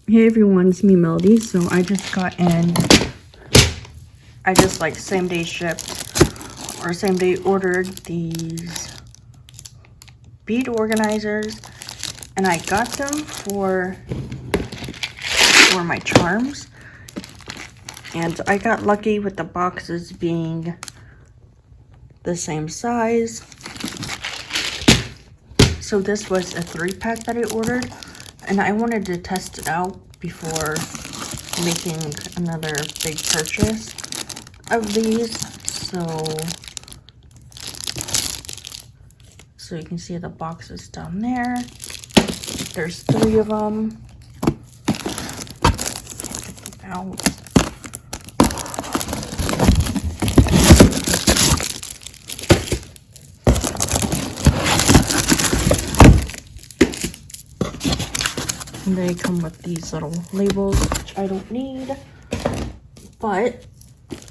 Hey everyone, it's me Melody. So I just like same day shipped or same day ordered these bead organizers, and I got them for my charms, and I got lucky with the boxes being the same size. So this was a 3-pack that I ordered, and I wanted to test it out before making another big purchase of these. So you can see the boxes down there. There's 3 of them. Get them out. And they come with these little labels, which I don't need, but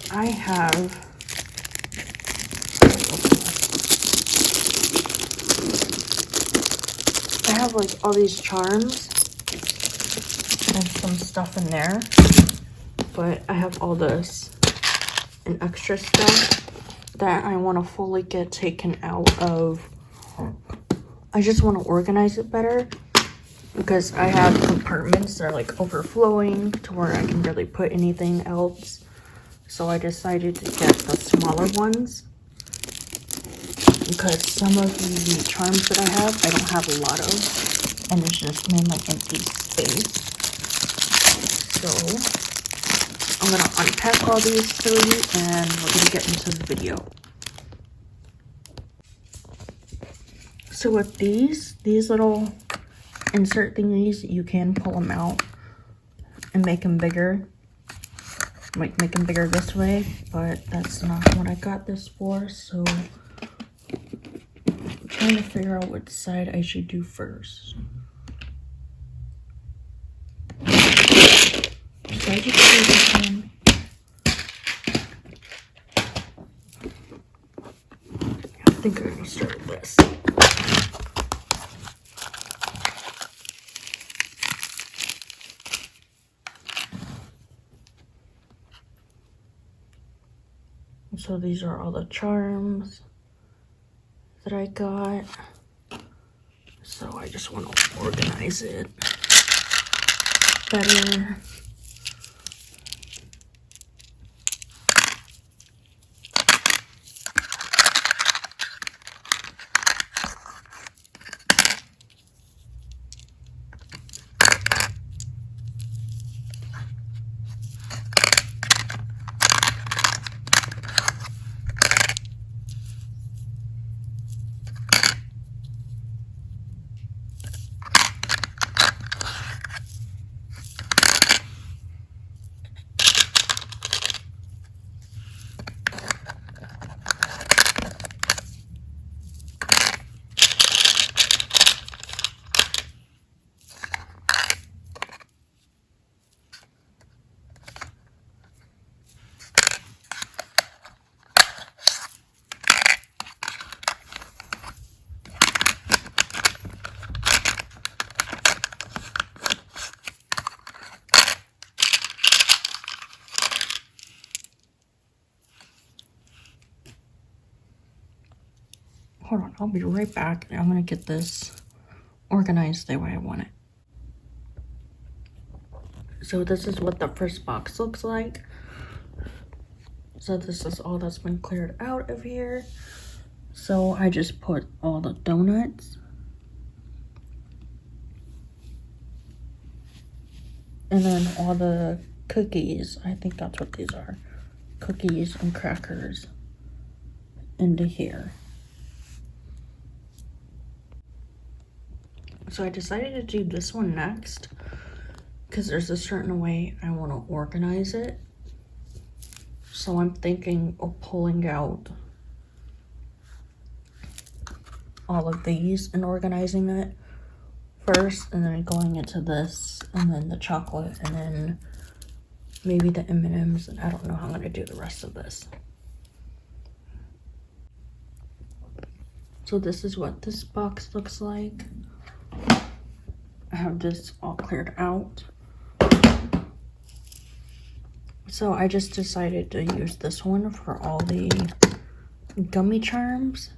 I have like all these charms and some stuff in there, but I have all this and extra stuff that I want to fully get taken out of. I just want to organize it better, because I have compartments that are like overflowing to where I can really put anything else. So I decided to get the smaller ones, because some of the charms that I don't have a lot of, and it's just mainly empty space. So I'm gonna unpack all these 3 and we're gonna get into the video. So with these little insert thingies, you can pull them out and make them bigger. Like make them bigger this way, but that's not what I got this for. So I'm trying to figure out which side I should do first. So I just do this one. I think I'm gonna start with this. So these are all the charms that I got. So I just want to organize it better. Hold on, I'll be right back. I'm gonna get this organized the way I want it. So this is what the first box looks like. So this is all that's been cleared out of here. So I just put all the donuts. And then all the cookies, I think that's what these are. Cookies and crackers into here. So I decided to do this one next, because there's a certain way I want to organize it. So I'm thinking of pulling out all of these and organizing it first, and then going into this, and then the chocolate, and then maybe the M&Ms, and I don't know how I'm going to do the rest of this. So this is what this box looks like. I have this all cleared out. So I just decided to use this one for all the gummy charms.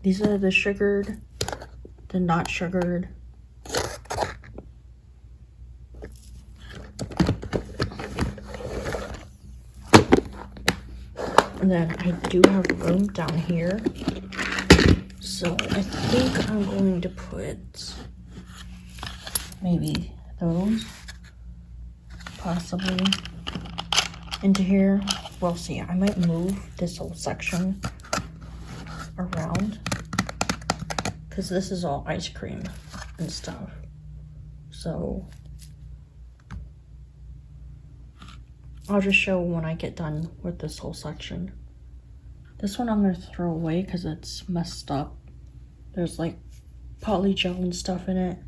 These are the sugared, the not sugared. And then I do have room down here. So I think I'm going to put maybe those possibly into here. We'll see. I might move this whole section around because this is all ice cream and stuff. So I'll just show when I get done with this whole section. This one I'm going to throw away because it's messed up. There's like polygel and stuff in it.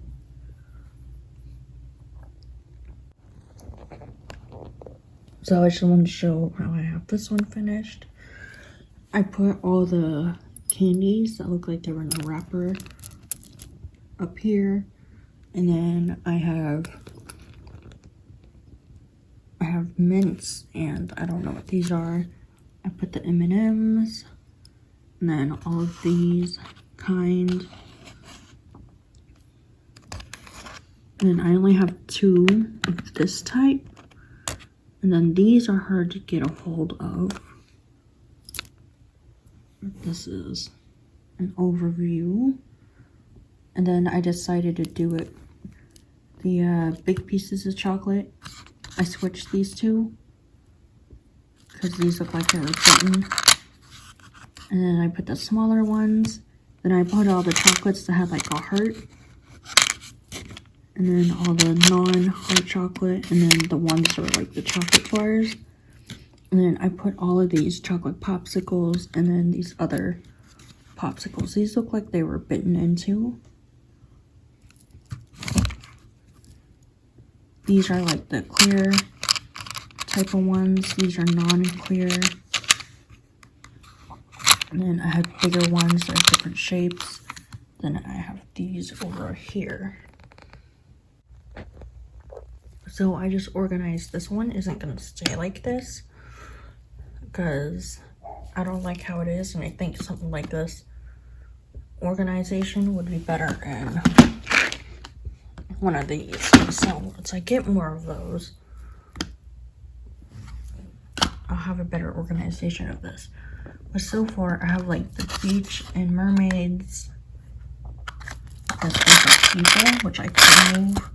So I just wanted to show how I have this one finished. I put all the candies that look like they were in a wrapper up here. And then I have mints, and I don't know what these are. I put the M&Ms, and then all of these kind. And then I only have 2 of this type. And then these are hard to get a hold of. This is an overview. And then I decided to do it. The big pieces of chocolate, I switched these two because these look like they were bitten. And then I put the smaller ones. Then I put all the chocolates that had like a heart. And then all the non-hot chocolate. And then the ones that were like the chocolate bars. And then I put all of these chocolate popsicles. And then these other popsicles. These look like they were bitten into. These are like the clear type of ones. These are non-clear. And then I have bigger ones that are different shapes. Then I have these over here. So I just organized. This one isn't going to stay like this because I don't like how it is, and I think something like this organization would be better in one of these. So once I get more of those, I'll have a better organization of this. But so far I have like the beach and mermaids as different people, which I can move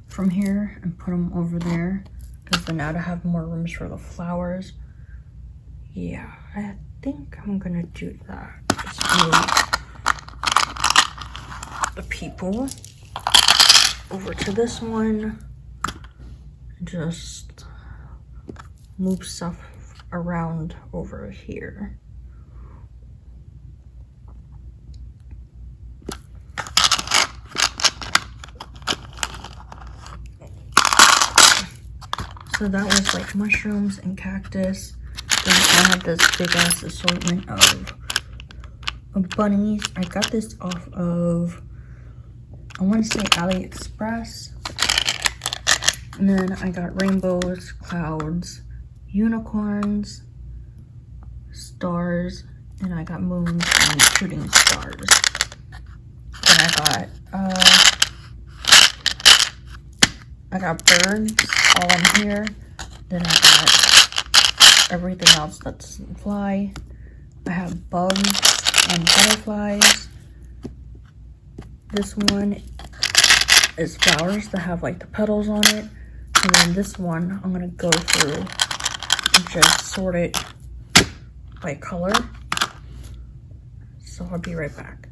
from here and put them over there because then now to have more rooms for the flowers. Yeah, I think I'm gonna do that. Just move the people over to this one. Just move stuff around over here. So that was like mushrooms and cactus. Then I have this big ass assortment of bunnies. I got this off of, I want to say AliExpress. And then I got rainbows, clouds, unicorns, stars, and I got moons and shooting stars. Then I got birds all in here. Then I got everything else that doesn't fly. I have bugs and butterflies. This one is flowers that have like the petals on it. And then this one, I'm gonna go through and just sort it by color. So I'll be right back.